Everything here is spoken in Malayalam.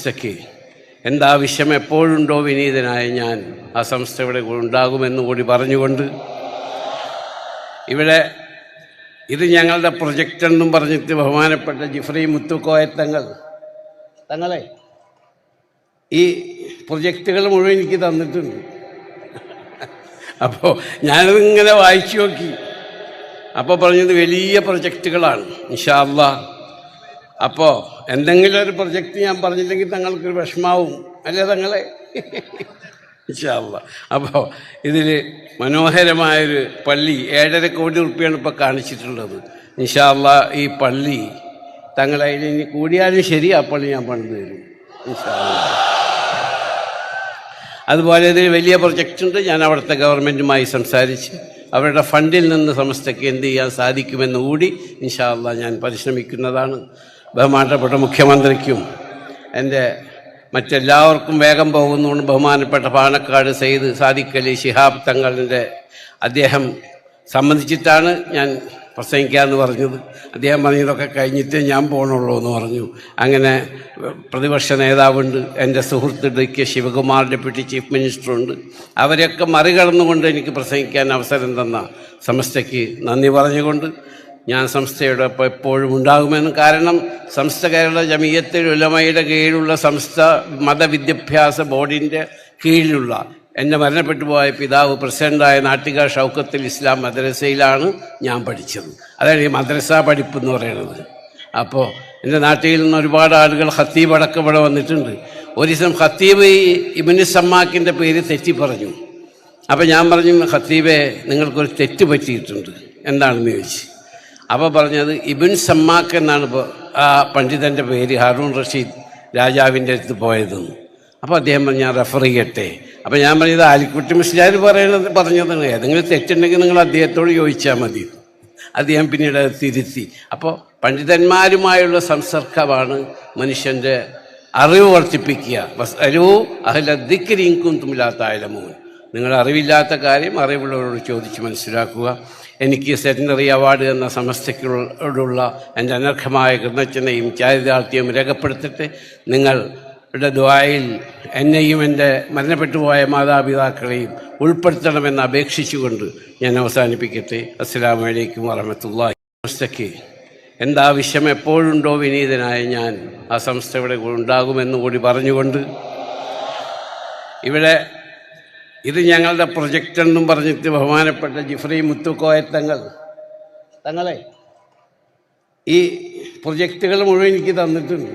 സംസ്ഥയ്ക്ക് എന്താവശ്യം എപ്പോഴുണ്ടോ വിനീതനായ ഞാൻ ആ സംസ്ഥ ഇവിടെ ഉണ്ടാകുമെന്ന് കൂടി പറഞ്ഞുകൊണ്ട് ഇവിടെ ഇത് ഞങ്ങളുടെ പ്രൊജക്റ്റ് എന്നും പറഞ്ഞിട്ട് ബഹുമാനപ്പെട്ട ജിഫ്രി തങ്ങളെ ഈ പ്രൊജക്റ്റുകൾ മുഴുവൻ എനിക്ക് തന്നിട്ടുണ്ട്. അപ്പോൾ ഞാനതിങ്ങനെ വായിച്ചു നോക്കി. അപ്പോൾ പറഞ്ഞത് വലിയ പ്രൊജക്റ്റുകളാണ് ഇൻഷാ അല്ലാഹ്. അപ്പോൾ എന്തെങ്കിലും ഒരു പ്രൊജക്റ്റ് ഞാൻ പറഞ്ഞില്ലെങ്കിൽ തങ്ങൾക്കൊരു വിഷമാവും അല്ലേ തങ്ങളെ? ഇൻഷാ അല്ലാഹ്. അപ്പോൾ ഇതിൽ മനോഹരമായൊരു പള്ളി 7.5 കോടി റുപ്യാണ് ഇപ്പോൾ കാണിച്ചിട്ടുള്ളത്. ഇൻഷാ അല്ലാഹ് ഈ പള്ളി തങ്ങളെ ഇനി കൂടിയാലും ശരി ആ പള്ളി ഞാൻ പണിത് തരും ഇൻഷാ അല്ലാഹ്. അതുപോലെ ഇതിൽ വലിയ പ്രൊജക്റ്റുണ്ട്. ഞാൻ അവിടുത്തെ ഗവൺമെൻറ്റുമായി സംസാരിച്ച് അവരുടെ ഫണ്ടിൽ നിന്ന് സംസ്ഥയ്ക്ക് എന്ത് ചെയ്യാൻ സാധിക്കുമെന്ന് കൂടി ഇൻഷാ അല്ലാഹ് ഞാൻ പരിശ്രമിക്കുന്നതാണ്. ബഹുമാനപ്പെട്ട മുഖ്യമന്ത്രിക്കും എൻ്റെ മറ്റെല്ലാവർക്കും വേഗം പോകുന്നതുകൊണ്ട് ബഹുമാനപ്പെട്ട പാണക്കാട് സയ്യിദ് സാദിഖ് അലി ശിഹാബ് തങ്ങളുടെ അദ്ദേഹം സംബന്ധിച്ചിട്ടാണ് ഞാൻ പ്രസംഗിക്കാമെന്ന് പറഞ്ഞത്. അദ്ദേഹം പറഞ്ഞതൊക്കെ കഴിഞ്ഞിട്ട് ഞാൻ പോകണുള്ളൂ എന്ന് പറഞ്ഞു. അങ്ങനെ പ്രതിപക്ഷ നേതാവുണ്ട്, എൻ്റെ സുഹൃത്ത് DK ശിവകുമാർ ഡെപ്യൂട്ടി ചീഫ് മിനിസ്റ്ററുണ്ട്. അവരെയൊക്കെ മറികടന്നുകൊണ്ട് എനിക്ക് പ്രസംഗിക്കാൻ അവസരം തന്ന സംസ്ഥയ്ക്ക് നന്ദി പറഞ്ഞുകൊണ്ട് ഞാൻ സംസ്ഥയോടൊപ്പം എപ്പോഴും ഉണ്ടാകുമെന്ന്. കാരണം സംസ്ഥ കേരള ജമിയത്തുൽ ഉലമയുടെ കീഴിലുള്ള സംസ്ഥ മതവിദ്യാഭ്യാസ ബോർഡിൻ്റെ കീഴിലുള്ള എൻ്റെ മരണപ്പെട്ടു പോയ പിതാവ് പ്രസിഡൻ്റായ നാട്ടിക ഷൗക്കത്തുൽ ഇസ്ലാം മദ്രസയിലാണ് ഞാൻ പഠിച്ചത്. അതാണ് ഈ മദ്രസ പഠിപ്പ് എന്ന് പറയുന്നത്. അപ്പോൾ എൻ്റെ നാട്ടിൽ നിന്ന് ഒരുപാട് ആളുകൾ ഖത്തീബ് അടക്കം ഇവിടെ വന്നിട്ടുണ്ട്. ഒരു ദിവസം ഖത്തീബ് ഇബ്നു സമ്മാക്കിൻ്റെ പേര് തെറ്റി പറഞ്ഞു. അപ്പോൾ ഞാൻ പറഞ്ഞു, ഖത്തീബെ നിങ്ങൾക്കൊരു തെറ്റ് പറ്റിയിട്ടുണ്ട്, എന്താണെന്ന് ചോദിച്ചു. അപ്പോൾ പറഞ്ഞത് ഇബ്നു സമ്മാക്ക് എന്നാണ് ഇപ്പോൾ ആ പണ്ഡിതൻ്റെ പേര്, ഹാറൂൺ റഷീദ് രാജാവിൻ്റെ അടുത്ത് പോയതെന്ന്. അപ്പോൾ അദ്ദേഹം പറഞ്ഞു ഞാൻ റെഫർ ചെയ്യട്ടെ. അപ്പോൾ ഞാൻ പറഞ്ഞത് ആലിക്കുട്ടി മുസ്ലിയാർ പറഞ്ഞതാണ്, ഏതെങ്കിലും തെറ്റുണ്ടെങ്കിൽ നിങ്ങൾ അദ്ദേഹത്തോട് ചോദിച്ചാൽ മതി. അദ്ദേഹം പിന്നീട് അത് തിരുത്തി. അപ്പോൾ പണ്ഡിതന്മാരുമായുള്ള സംസർഗമാണ് മനുഷ്യൻ്റെ അറിവ് വർദ്ധിപ്പിക്കുക. വസ്അലൂ അഹ്ല ദിക്രി ഇൻ കുൻതും ലാ തഅലമൂൻ. നിങ്ങൾ അറിവില്ലാത്ത കാര്യം അറിവുള്ളവരോട് ചോദിച്ച് മനസ്സിലാക്കുക. എനിക്ക് സെറ്റിനറി അവാർഡ് എന്ന സംസ്ഥയ്ക്കോടുള്ള എൻ്റെ അനർഹമായ കൃതജ്ഞതയും ചാരിതാർത്ഥ്യവും രേഖപ്പെടുത്തിട്ട് നിങ്ങളുടെ ദുആയിൽ എന്നെയും എൻ്റെ മരണപ്പെട്ടു പോയ മാതാപിതാക്കളെയും ഉൾപ്പെടുത്തണമെന്ന് അപേക്ഷിച്ചുകൊണ്ട് ഞാൻ അവസാനിപ്പിക്കട്ടെ. അസ്സലാമു അലൈക്കും വറഹ്മത്തുള്ളാഹി. സംസ്ഥയ്ക്ക് എന്താവശ്യം എപ്പോഴുണ്ടോ വിനീതനായ ഞാൻ ആ സംസ്ഥ ഇവിടെ ഉണ്ടാകുമെന്ന് കൂടി പറഞ്ഞുകൊണ്ട് ഇവിടെ ഇത് ഞങ്ങളുടെ പ്രൊജക്റ്റ് എന്നും പറഞ്ഞിട്ട് ബഹുമാനപ്പെട്ട ജിഫ്രി തങ്ങളെ ഈ പ്രൊജക്റ്റുകൾ മുഴുവൻ എനിക്ക് തന്നിട്ടുണ്ട്.